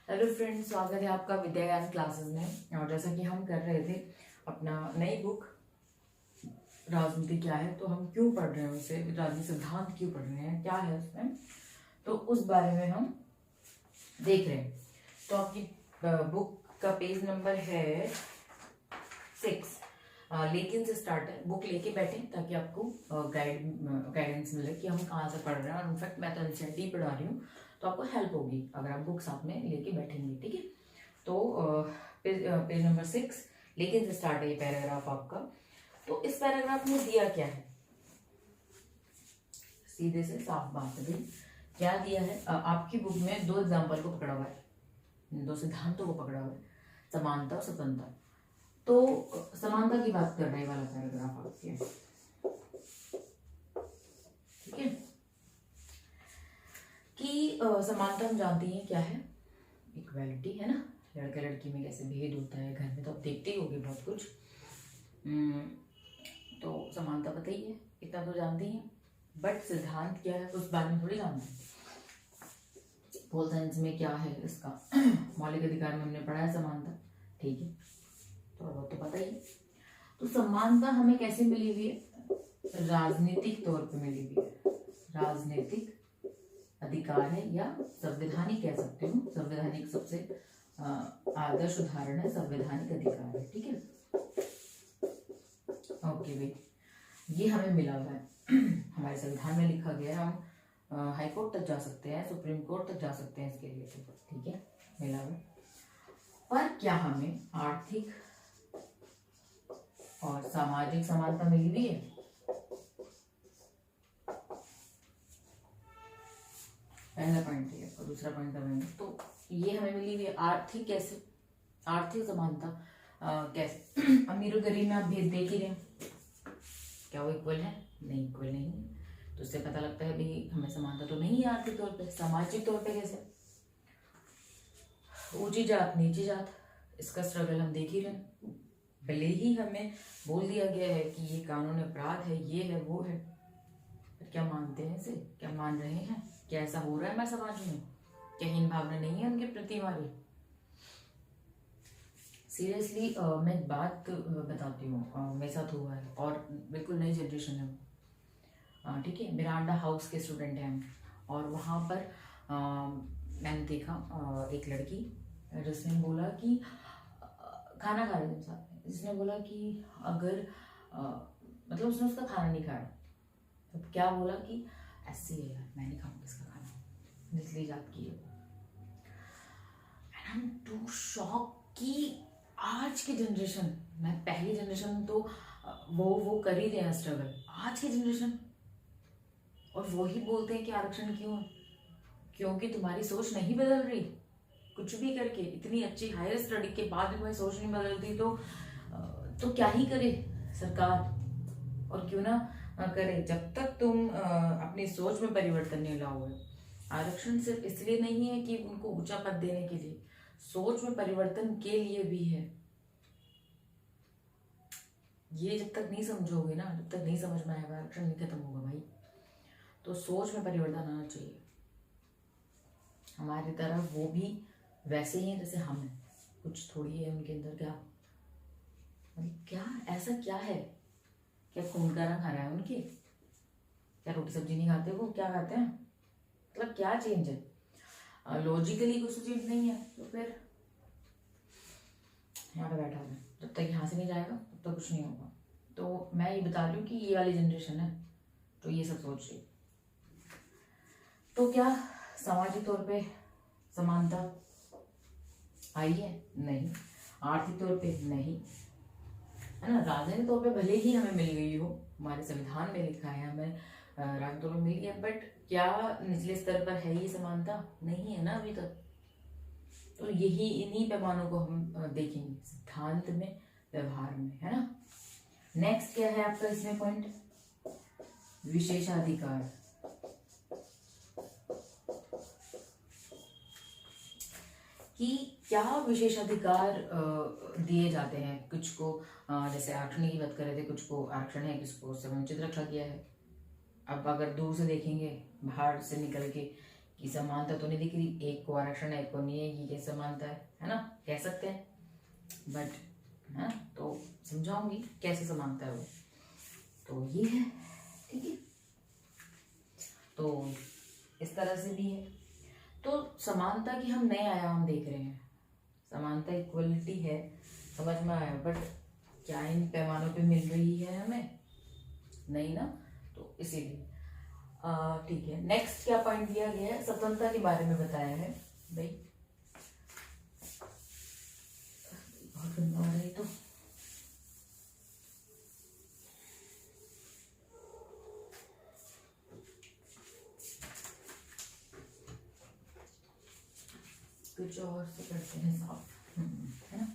Hello friends, स्वागत है आपका विद्या ज्ञान क्लासेस में। और जैसा कि हम कर रहे थे अपना नई बुक राजनीति क्या है, तो हम क्यों पढ़ रहे हैं उसे, राजनीति सिद्धांत क्यों पढ़ रहे हैं, क्या है उसमें, तो उस बारे में हम देख रहे हैं। तो आपकी बुक का पेज नंबर है 6। लेकिन से स्टार्ट है। बुक लेके बैठे ताकि आपको गाइडेंस मिले कि हम कहाँ से पढ़ रहे हैं। और इनफैक्ट मैं तो एनसीईआरटी पढ़ा रही हूँ, तो आपको हेल्प होगी अगर आप बुक साथ में लेके बैठेंगे। ठीक है, तो पेज नंबर 6 लेकिन से स्टार्ट है ये पैराग्राफ आपका। तो इस पैराग्राफ में दिया क्या है, सीधे से साफ बात है भाई, क्या दिया है। आपकी बुक में 2 एग्जाम्पल को पकड़ा हुआ है, 2 सिद्धांतों को पकड़ा हुआ है, समानता और स्वतंत्रता। तो समानता की बात कर रहे वाला पैराग्राफ आपके, ठीक है, कि समानता हम जानते हैं क्या है, इक्वालिटी है ना। लड़का लड़की में कैसे भेद होता है, घर में तो आप देखते ही होगे बहुत कुछ। तो समानता पता ही है, इतना तो जानते ही हैं। बट सिद्धांत क्या है उस बारे में थोड़ी जानते हैं। पोल साइंस में क्या है इसका मौलिक अधिकार में हमने पढ़ा है समानता, ठीक है, थोड़ा बहुत तो पता ही है। तो समानता हमें कैसे मिली हुई है, राजनीतिक तौर पे मिली हुई है। राजनीतिक अधिकार है, या संवैधानिक कह सकते हो। संवैधानिक सबसे आदर्श उदाहरण है, संवैधानिक अधिकार है, ठीक है। ओके भाई, ये हमें मिला हुआ है हमारे संविधान में लिखा गया है। हम हाई कोर्ट तक जा सकते हैं, सुप्रीम कोर्ट तक जा सकते हैं इसके लिए, ठीक है, मिला हुआ। पर क्या हमें आर्थिक और सामाजिक समानता मिली हुई है? पहला पॉइंट है और दूसरा पॉइंट करेंगे। तो ये हमें मिली हुई है। आर्थिक कैसे, आर्थिक समानता कैसे अमीर और गरीब में आप भेद देख ही रहे हैं, क्या वो इक्वल है? नहीं, इक्वल नहीं है। तो इससे पता लगता है भाई हमें समानता तो नहीं है आर्थिक तौर पे। सामाजिक तौर पे कैसे, ऊंची जात नीची जात, इसका स्ट्रगल हम देख ही रहे हैं। भले ही हमें बोल दिया गया है कि ये कानून अपराध है, ये है, वो है, पर क्या मानते हैं इसे? क्या मान रहे हैं? क्या ऐसा हो रहा है हमारे समाज में? क्या हीन भावना नहीं है उनके प्रति हमारी? सीरियसली मैं एक बात बताती हूँ, मेरे साथ हुआ है, और बिल्कुल नई जनरेशन है वो, ठीक है। मिरांडा हाउस के स्टूडेंट हैं हम, और वहाँ पर मैंने देखा एक लड़की जिसने बोला कि खाना खा रहे थे साथ में, जिसने बोला कि अगर मतलब उसने उसका खाना नहीं खाया, तो क्या बोला कि ऐसे ही है यार, मैं नहीं खाऊंगा इसका खाना, निचली जात की है। And I am too shock कि आज की जनरेशन, मैं पहली जनरेशन तो वो कर ही रहे हैं स्ट्रगल, आज की जनरेशन, और वही बोलते हैं कि आरक्षण क्यों है? क्योंकि तुम्हारी सोच नहीं बदल रही। कुछ भी करके, इतनी अच्छी हायर स्टडी के बाद भी तुम्हारी सोच नहीं बदलती, तो क्या ही करे सरकार, और क्यों ना करे, जब तक तुम अपनी सोच में परिवर्तन नहीं लाओगे। आरक्षण सिर्फ इसलिए नहीं है कि उनको ऊंचा पद देने के लिए, सोच में परिवर्तन के लिए भी है। ये जब तक नहीं समझोगे ना, जब तक नहीं समझ में आएगा, आरक्षण नहीं खत्म होगा भाई। तो सोच में परिवर्तन आना चाहिए। हमारी तरह वो भी वैसे ही हैं जैसे हम हैं, कुछ थोड़ी है उनके अंदर। क्या मतलब, क्या ऐसा क्या है? क्या खून का रंग हरा है उनके? क्या रोटी सब्जी नहीं खाते वो? क्या खाते हैं? मतलब क्या चेंज है? लॉजिकली कुछ तो चेंज नहीं है। तो फिर यहाँ पे बैठा है, जब तक यहाँ से नहीं जाएगा तब तक कुछ नहीं होगा। तो मैं ये बता रही हूँ कि ये वाली जनरेशन है तो ये सब सोच रही। तो क्या सामाजिक तौर पे समानता आई है? नहीं। आर्थिक तौर पे नहीं, है ना। राजनीतिक तौर पे भले ही हमें मिल गई हो, हमारे संविधान में लिखा है हमें राजनीतिक तौर पे मिल गया, बट क्या निचले स्तर पर है ये समानता? नहीं है ना अभी तक। तो यही इन्हीं पैमानों को हम देखेंगे सिद्धांत में, व्यवहार में, है ना। नेक्स्ट क्या है आपका इसमें पॉइंट, विशेषाधिकार। कि क्या विशेषाधिकार दिए जाते हैं कुछ को, जैसे आरक्षण की बात कर रहे थे, कुछ को आरक्षण है, किसको संवंचित रखा गया है। अब अगर दूर से देखेंगे, बाहर से निकल के, कि समानता तो नहीं दिख रही, एक को आरक्षण है एक को नहीं है, ये कैसे समानता है ना, कह सकते हैं, बट है ना, तो समझाऊंगी कैसे समानता है वो। तो ये है, ठीक है, तो इस तरह से भी है। तो समानता की हम नए आयाम देख रहे हैं, समानता इक्वलिटी है, समझ में आया, बट क्या इन पैमानों पे मिल रही है हमें, नहीं ना, तो इसीलिए ठीक है। नेक्स्ट क्या पॉइंट दिया गया है, स्वतंत्रता के बारे में बताया है भाई, बहुत गंदा हो रहा है तो कुछ और से करते हैं साफ, है ना।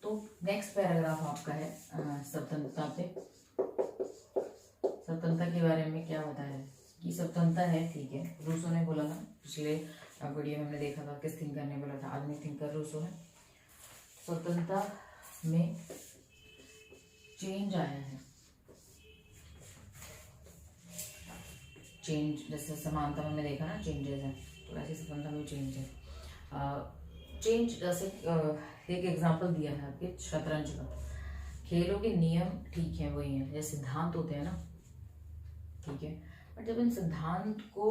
तो नेक्स्ट पैराग्राफ आपका है स्वतंत्रता पे। स्वतंत्रता के बारे में क्या बताया है कि स्वतंत्रता है, ठीक है, रूसो ने बोला था, पिछले वीडियो में हमने देखा था किस थिंकर ने बोला था, आदमी थिंकर रूसो है। स्वतंत्रता में चेंज आया है, चेंज जैसे समानता में हमने देखा ना चेंजेस है, तो ऐसे स्वतंत्रता में चेंज है। चेंज जैसे एक एग्जांपल दिया है आपके शतरंज का, खेलों के नियम ठीक है वही है, जैसे सिद्धांत होते हैं ना, ठीक है, बट जब इन सिद्धांत को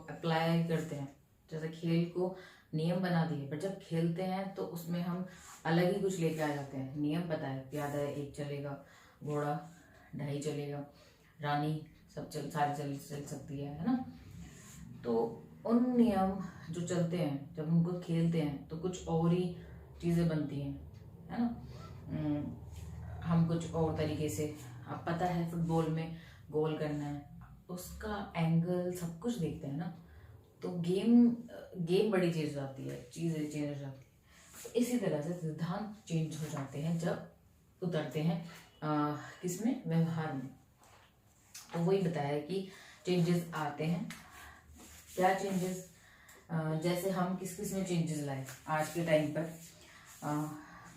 अप्लाई करते हैं, जैसे खेल को नियम बना दिए, पर जब खेलते हैं तो उसमें हम अलग ही कुछ लेके आ जाते हैं। नियम पता है, याद है, एक चलेगा, घोड़ा ढाई चलेगा, रानी सब सारी चल सकती है ना। तो उन नियम जो चलते हैं जब उनको खेलते हैं तो कुछ और ही चीज़ें बनती हैं, है ना। हम कुछ और तरीके से, आप पता है फुटबॉल में गोल करना है, उसका एंगल सब कुछ देखते हैं ना, तो गेम बड़ी चीज हो जाती है, चीजें चेंज हो जाती है। तो इसी तरह से सिद्धांत चेंज हो जाते हैं जब उतरते हैं किसमें, व्यवहार में। तो वही बताया कि चेंजेस आते हैं, क्या चेंजेस, जैसे हम किस किस में चेंजेस लाए आज के टाइम पर।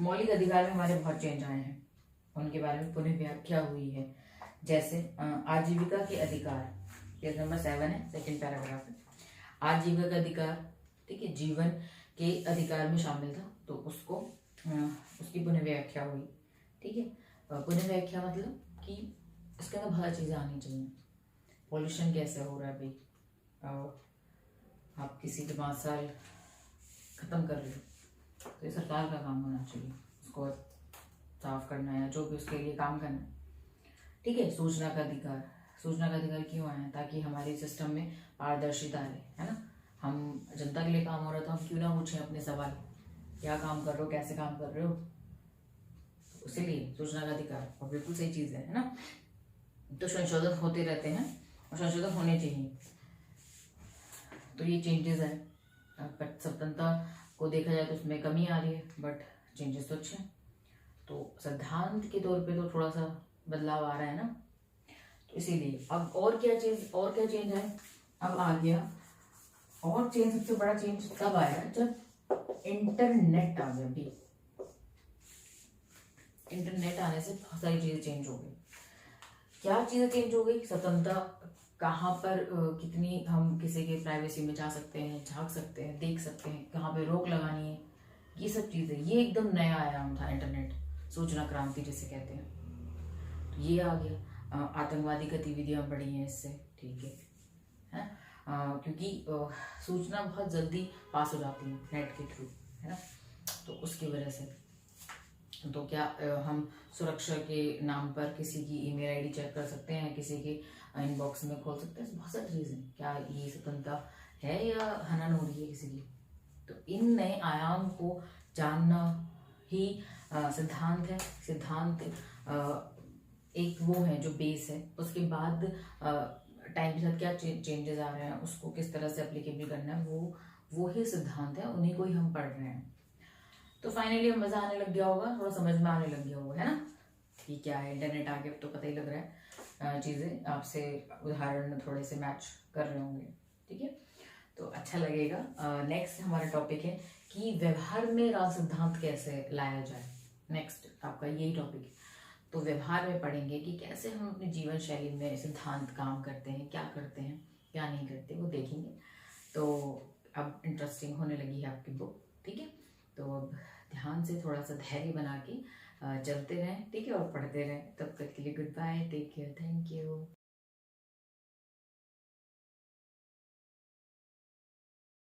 मौलिक अधिकार में हमारे बहुत चेंज आए हैं, उनके बारे में पुनः व्याख्या हुई है। जैसे आजीविका के अधिकार, पेज नंबर 7 है, सेकंड पैराग्राफ है। आजीविका का अधिकार, ठीक है, जीवन के अधिकार में शामिल था, तो उसको उसकी पुनः व्याख्या हुई, ठीक है। पुनः व्याख्या मतलब कि इसके अंदर बहुत चीजें आनी चाहिए। पॉल्यूशन कैसे हो रहा है भाई, आप किसी के 5 साल खत्म कर रहे हो, तो ये सरकार का काम होना चाहिए, उसको साफ करना है, जो भी उसके लिए काम करना है, ठीक है। सूचना का अधिकार, सूचना का अधिकार क्यों आया, ताकि हमारे सिस्टम में पारदर्शिता है ना, हम जनता के लिए काम हो रहा है तो हम क्यों ना पूछें अपने सवाल, क्या काम कर रहे हो, कैसे काम कर रहे हो, इसीलिए सूचना का अधिकार, और बिल्कुल सही चीज है ना। तो संशोधन होते रहते हैं और संशोधन होने चाहिए, तो ये चेंजेस है। बट स्वतंत्रता को देखा जाए तो उसमें कमी आ रही है, बट चेंजेस तो अच्छे हैं। तो सिद्धांत के तौर पे तो थोड़ा सा बदलाव आ रहा है ना, तो इसीलिए अब और क्या चेंज है, अब आ गया और चेंज, सबसे बड़ा चेंज तब आया जब इंटरनेट आ गया भी। इंटरनेट आने से बहुत सारी चीजें चेंज हो गई। क्या चीजें चेंज हो गई, स्वतंत्रता कहाँ पर कितनी, हम किसी के प्राइवेसी में जा सकते हैं, झांक सकते हैं, देख सकते हैं, कहाँ पे रोक लगानी है, ये सब चीजें, ये एकदम नया आयाम था इंटरनेट, सूचना क्रांति जिसे कहते हैं, तो ये आ गया। आतंकवादी गतिविधियां बढ़ी हैं इससे, ठीक है, क्योंकि सूचना बहुत जल्दी पास हो जाती है नेट के थ्रू, है ना, तो उसकी वजह से। तो क्या हम सुरक्षा के नाम पर किसी की ईमेल आईडी चेक कर सकते हैं, किसी के इनबॉक्स में खोल सकते हैं, बहुत सारी चीजें, क्या ये स्वतंत्रता है या हनन हो रही है किसी की। तो इन नए आयाम को जानना ही सिद्धांत है। सिद्धांत एक वो है जो बेस है, उसके बाद टाइम के साथ क्या चेंजेस आ रहे हैं, उसको किस तरह से एप्लीकेबल करना है, वो ही सिद्धांत है, उन्हीं को ही हम पढ़ रहे हैं। तो फाइनली मजा आने लग गया होगा, थोड़ा समझ में आने लग गया होगा, है ना, कि क्या है इंटरनेट आगे, तो पता ही लग रहा है, चीजें आपसे उदाहरण थोड़े से मैच कर रहे होंगे, ठीक है, तो अच्छा लगेगा। नेक्स्ट हमारा टॉपिक है कि व्यवहार में राज सिद्धांत कैसे लाया जाए, नेक्स्ट आपका यही टॉपिक है। तो व्यवहार में पढ़ेंगे कि कैसे हम अपनी जीवन शैली में सिद्धांत काम करते हैं, क्या करते हैं, क्या नहीं करते, वो देखेंगे। तो अब इंटरेस्टिंग होने लगी है आपकी बुक, ठीक है। तो अब ध्यान से थोड़ा सा धैर्य बना के चलते रहें, ठीक है, और पढ़ते रहें। तब तक के लिए good bye, take care, thank you.